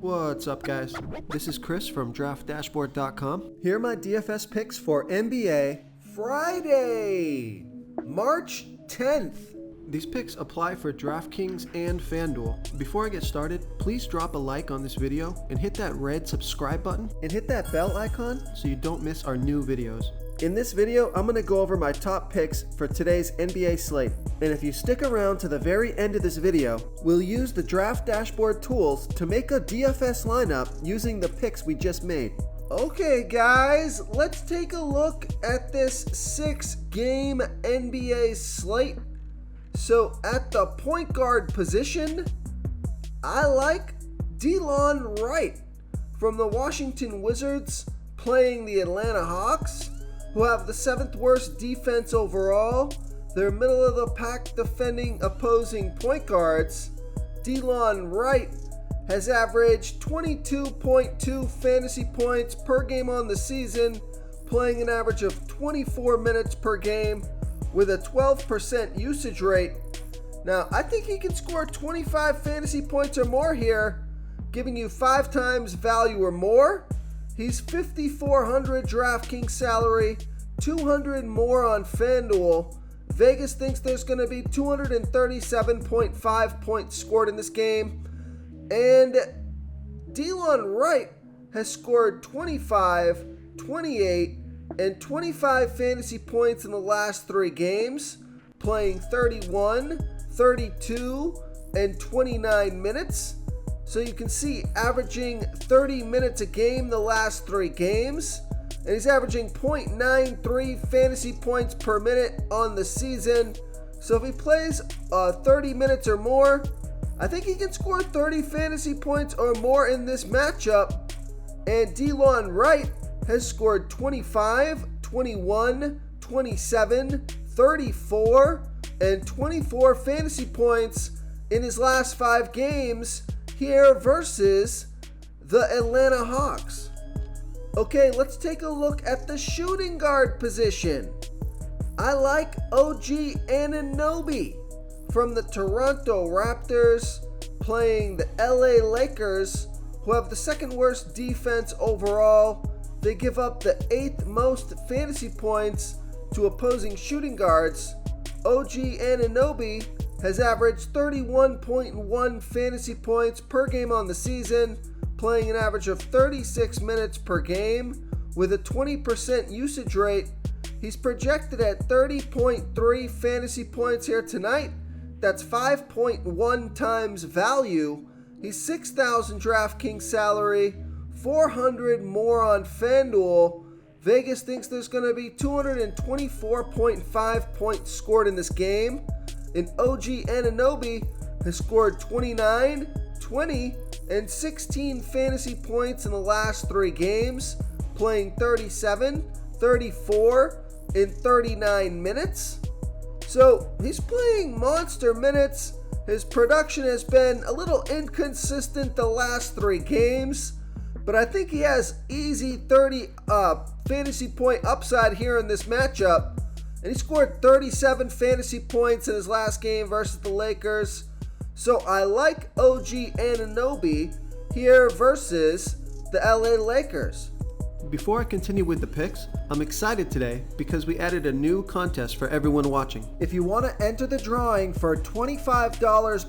What's up, guys? This is Chris from DraftDashboard.com. Here are my DFS picks for NBA Friday, March 10th. These picks apply for DraftKings and FanDuel. Before I get started, please drop a like on this video and hit that red subscribe button and hit that bell icon so you don't miss our new videos. In this video, I'm going to go over my top picks for today's NBA slate. And if you stick around to the very end of this video, we'll use the Draft Dashboard tools to make a DFS lineup using the picks we just made. Okay guys, let's take a look at this 6-game NBA slate. So at the point guard position, I like Wright from the Washington Wizards playing the Atlanta Hawks, who have the 7th worst defense overall. They're middle of the pack defending opposing point guards. Wright has averaged 22.2 fantasy points per game on the season, playing an average of 24 minutes per game with a 12% usage rate. Now, I think he can score 25 fantasy points or more here, giving you 5 times value or more. He's $5,400 DraftKings salary, $200 more on FanDuel. Vegas thinks there's going to be 237.5 points scored in this game. And Wright has scored 25, 28, and 25 fantasy points in the last 3 games, playing 31, 32, and 29 minutes. So you can see averaging 30 minutes a game the last 3 games. And he's averaging 0.93 fantasy points per minute on the season. So if he plays 30 minutes or more, I think he can score 30 fantasy points or more in this matchup. And Wright has scored 25, 21, 27, 34, and 24 fantasy points in his last 5 games here versus the Atlanta Hawks. Okay, let's take a look at the shooting guard position. I like OG Anunoby from the Toronto Raptors playing the LA Lakers, who have the 2nd worst defense overall. They give up the 8th most fantasy points to opposing shooting guards. OG Anunoby has averaged 31.1 fantasy points per game on the season, playing an average of 36 minutes per game with a 20% usage rate. He's projected at 30.3 fantasy points here tonight. That's 5.1 times value. He's $6,000 DraftKings salary, $400 more on FanDuel. Vegas thinks there's going to be 224.5 points scored in this game. And OG Anunoby has scored 29, 20, and 16 fantasy points in the last 3 games, playing 37, 34, and 39 minutes. So he's playing monster minutes. His production has been a little inconsistent the last 3 games, but I think he has easy 30 fantasy point upside here in this matchup. And he scored 37 fantasy points in his last game versus the Lakers. So I like OG Anunoby here versus the LA Lakers. Before I continue with the picks, I'm excited today because we added a new contest for everyone watching. If you want to enter the drawing for $25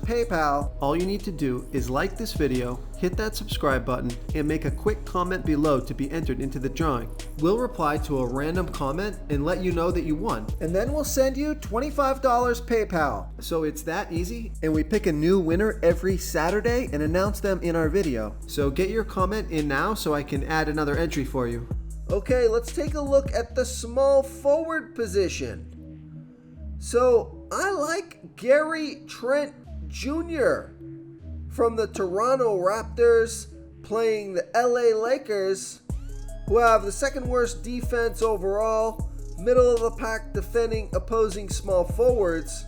PayPal, all you need to do is like this video, hit that subscribe button, and make a quick comment below to be entered into the drawing. We'll reply to a random comment and let you know that you won. And then we'll send you $25 PayPal. So it's that easy, and we pick a new winner every Saturday and announce them in our video. So get your comment in now so I can add another entry for you. Okay, let's take a look at the small forward position. So I like Gary Trent Jr. from the Toronto Raptors playing the LA Lakers, who have the 2nd worst defense overall, middle of the pack defending opposing small forwards.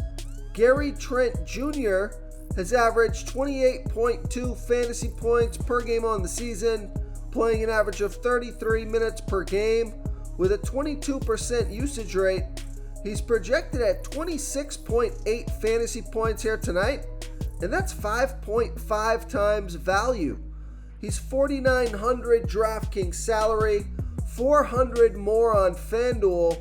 Gary Trent Jr. has averaged 28.2 fantasy points per game on the season, playing an average of 33 minutes per game with a 22% usage rate. He's projected at 26.8 fantasy points here tonight, and that's 5.5 times value. He's 4,900 DraftKings salary, 400 more on FanDuel.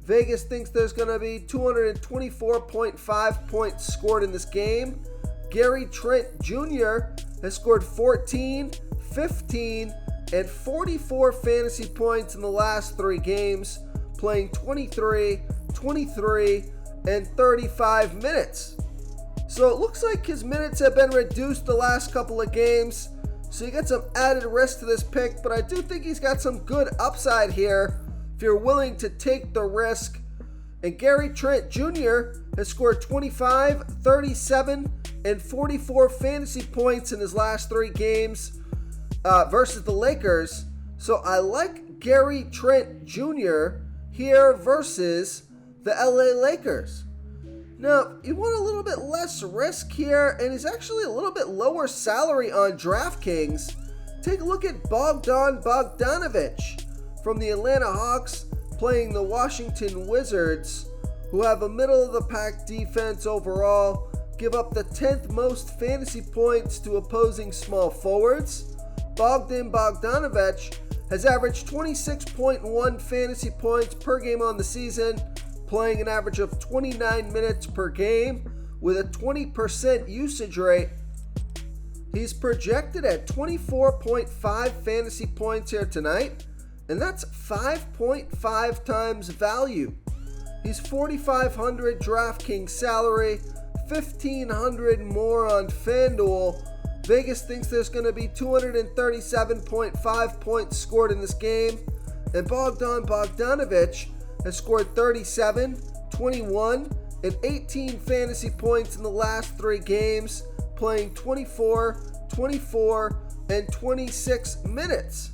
Vegas thinks there's going to be 224.5 points scored in this game. Gary Trent Jr. has scored 14, 15, and 44 fantasy points in the last 3 games, playing 23, 23, and 35 minutes. So it looks like his minutes have been reduced the last couple of games, so you get some added risk to this pick, but I do think he's got some good upside here if you're willing to take the risk. And Gary Trent Jr. has scored 25, 37, and 44 fantasy points in his last 3 games versus the Lakers. So I like Gary Trent Jr. here versus the LA Lakers. Now, you want a little bit less risk here, and he's actually a little bit lower salary on DraftKings. Take a look at Boban Donanovic from the Atlanta Hawks playing the Washington Wizards, who have a middle-of-the-pack defense overall, give up the 10th most fantasy points to opposing small forwards. Boban Bogdanovic has averaged 26.1 fantasy points per game on the season, playing an average of 29 minutes per game with a 20% usage rate. He's projected at 24.5 fantasy points here tonight, and that's 5.5 times value. He's 4,500 DraftKings salary, 1,500 more on FanDuel. Vegas thinks there's going to be 237.5 points scored in this game, and Boban Bogdanovic has scored 37, 21, and 18 fantasy points in the last 3 games, playing 24, 24, and 26 minutes.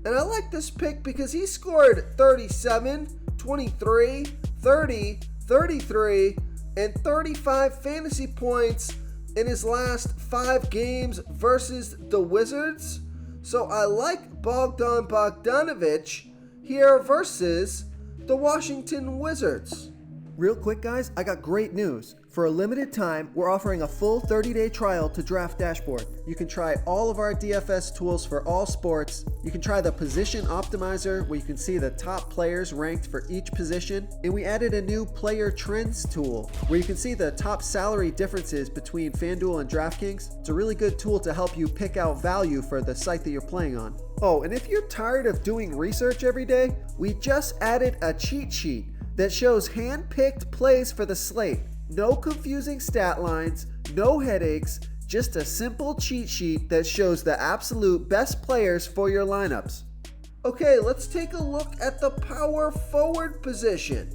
And I like this pick because he scored 37, 23, 30, 33, and 35 fantasy points in his last 5 games versus the Wizards. So I like Boban Bogdanovic here versus the Washington Wizards. Real quick, guys, I got great news. For a limited time, we're offering a full 30-day trial to Draft Dashboard. You can try all of our DFS tools for all sports. You can try the Position Optimizer, where you can see the top players ranked for each position. And we added a new Player Trends tool, where you can see the top salary differences between FanDuel and DraftKings. It's a really good tool to help you pick out value for the site that you're playing on. Oh, and if you're tired of doing research every day, we just added a cheat sheet that shows hand-picked plays for the slate. No confusing stat lines, no headaches, just a simple cheat sheet that shows the absolute best players for your lineups. Okay, let's take a look at the power forward position.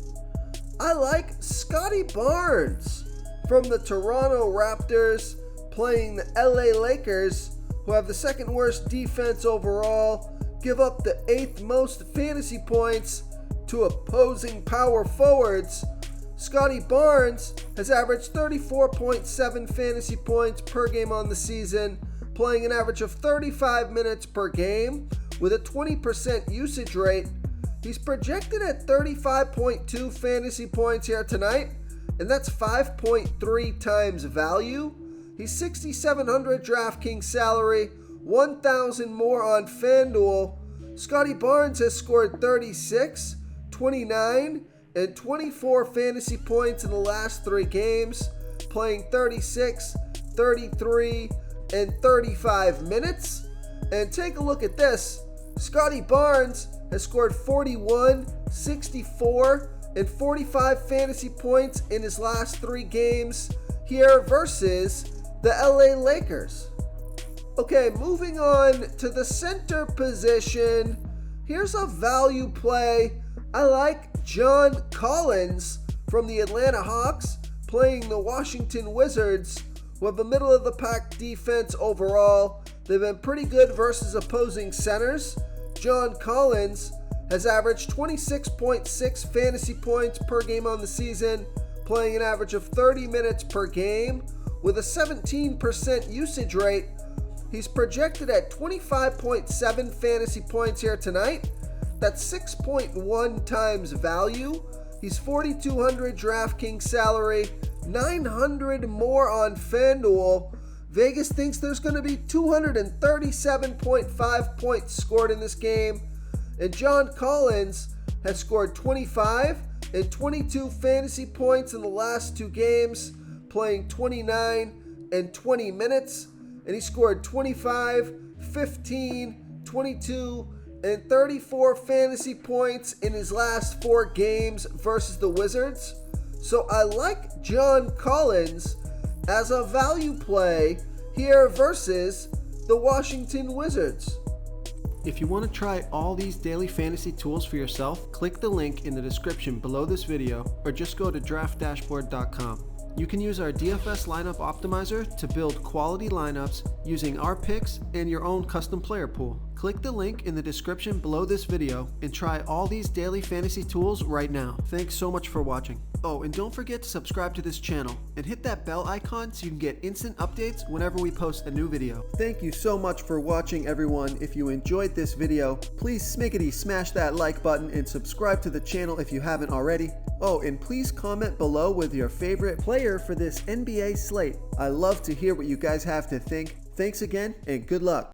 I like Scotty Barnes from the Toronto Raptors playing the LA Lakers, who have the 2nd worst defense overall, give up the 8th most fantasy points to opposing power forwards. Scotty Barnes has averaged 34.7 fantasy points per game on the season, playing an average of 35 minutes per game with a 20% usage rate. He's projected at 35.2 fantasy points here tonight, and that's 5.3 times value. He's 6,700 DraftKings salary, 1,000 more on FanDuel. Scotty Barnes has scored 36, 29, and 24 fantasy points in the last 3 games, playing 36, 33, and 35 minutes. And take a look at this. Scotty Barnes has scored 41, 64, and 45 fantasy points in his last 3 games here versus the LA Lakers. Okay, moving on to the center position. Here's a value play. I like John Collins from the Atlanta Hawks playing the Washington Wizards, who have a middle-of-the-pack defense overall. They've been pretty good versus opposing centers. John Collins has averaged 26.6 fantasy points per game on the season, playing an average of 30 minutes per game with a 17% usage rate. He's projected at 25.7 fantasy points here tonight. That's 6.1 times value. He's 4,200 DraftKings salary, 900 more on FanDuel. Vegas thinks there's going to be 237.5 points scored in this game, and John Collins has scored 25 and 22 fantasy points in the last 2 games, playing 29 and 20 minutes, and he scored 25, 15, 22, and 34 fantasy points in his last 4 games versus the Wizards. So I like John Collins as a value play here versus the Washington Wizards. If you want to try all these daily fantasy tools for yourself, click the link in the description below this video or just go to draftdashboard.com. You can use our DFS lineup optimizer to build quality lineups using our picks and your own custom player pool. Click the link in the description below this video and try all these daily fantasy tools right now. Thanks so much for watching. Oh, and don't forget to subscribe to this channel and hit that bell icon so you can get instant updates whenever we post a new video. Thank you so much for watching, everyone. If you enjoyed this video, please smash that like button and subscribe to the channel if you haven't already. Oh, and please comment below with your favorite player for this NBA slate. I love to hear what you guys have to think. Thanks again, and good luck.